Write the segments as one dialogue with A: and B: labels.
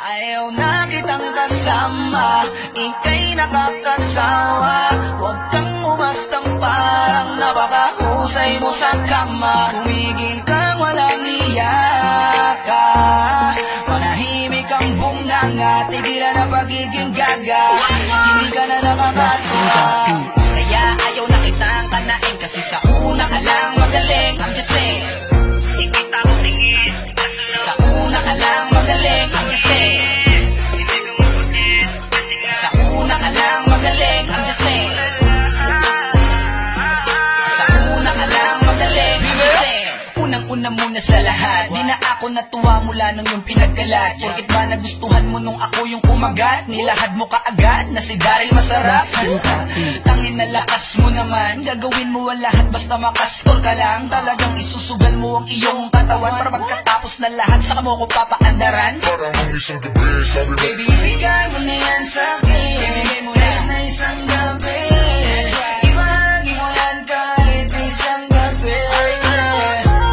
A: Ayaw na kitang kasama, ika'y nakakasawa. Huwag kang umastang parang napakahusay mo sa kama. Tumigil kang walang iyaka, manahimik ang bunganga. Tigilan na pagiging gaga, hindi ka na nakakasuha. Kaya ayaw na kitang kanain, kasi sa una ka lang magaling. I'm just saying, ikita ko tingin, sa una ka lang magaling. I'm just saying, sa una ka lang magaling. I'm just saying, sa una ka lang magaling. I'm just saying, unang-una muna sa lahat, di na ako natuwa mula nung yung pinagkalat. Porkit ba nagustuhan mo nung ako yung kumagat? Nilahad mo kaagad na si Daryl masarap. Tangin na lakas mo naman, gagawin mo ang lahat basta makascore ka lang. Talagang isusugal mo ang iyong katawan para pagkatapos na lahat saka mo ko papaandaran.
B: Parang isang gabi, sabi mo,
A: Baby, ibigay mo na yan sa'kin. Ibigay mo na na isang gabi. Ibahagi mo yan kahit isang gabi.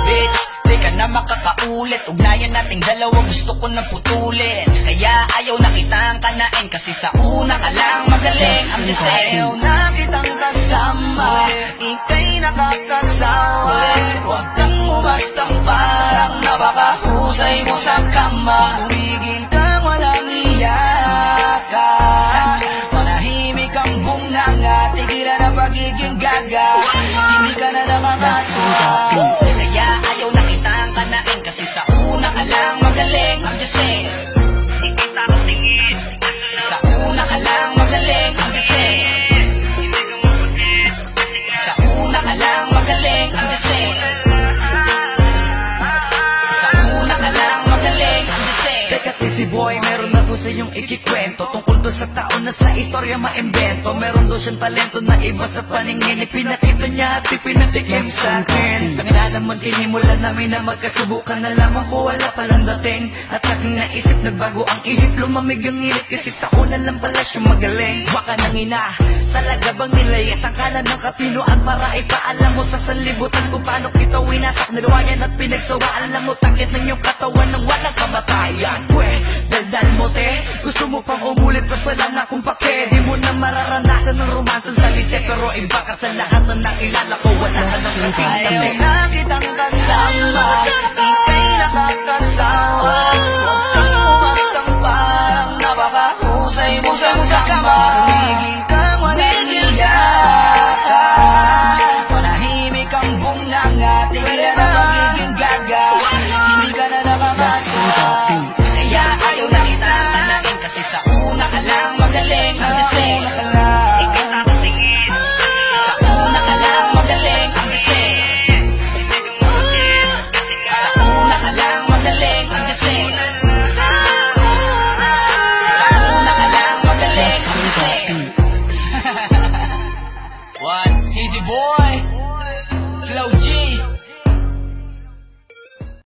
A: Bitch, di ka na makakaulit. Ugnayan nating dalawa, gusto ko nang putulin. Kaya ayaw na kitang kanain, kasi sa una ka lang magaling. I'm just saying, ayaw na kitang kasama, ika'y nakakasawa. Huwag kang umastang parang napakahusay mo sa kama. Tumigil kang walang iyaka, manahimik ang bunganga. Tigilan na pagiging gaga, hindi ka na nakakasuha. Kaya ayaw na kitang kanain, kasi sa una ka lang magaling. I'm just saying, ikita ko tingin, sa una ka lang magaling. I'm just saying, sa una ka lang magaling. I'm just saying, sa una ka lang magaling. I'm just saying.
C: Teka si boy, meron ako sa iyong ikikwento tungkol doon sa taon na sa istorya maimbento. Meron doon siyang talento na iba sa paningin, ipinakita niya at ipinatikim sa akin. Tangina naman sinimulan namin na magkasubukan, na lamang ko wala palang dating. At aking naisip nagbago ang ihip, lumamig ang ngilit, kasi sa una lang pala siya magaling. Baka nang ina, talaga bang nilayas ang kanan ng katinuan para ipaalam mo sa sanlibutan kung paano kita winasak, niluwayan at pinagsawaan. Alam mo takit ng iyong katawan ng walang kamatayan. Daldal mo te, gusto mo pang umulit mas wala na kung pake. Di mo na mararanasan ng romansan sa lise, pero iba ka sa lahat na nakilala ko. Wala ka ng kasing
A: Ayaw
C: tate.
A: na kitang kasama, ika'y nakakasawa. Huwag kang umastang parang napakahusay mo sa kama. Tumigil kang walang iyaka, manahimik ang bunganga. Tigilan na pagiging gaga, hindi ka na nakakasuha. Kaya ayaw na kitang kanain, kasi sa una ka lang magaling. I'm just saying, ikita ko tingin, sa una ka lang magaling. I'm just saying, sa una ka lang magaling. I'm just saying, sa una ka lang magaling. I'm just saying. What? Easy boy, Flow G.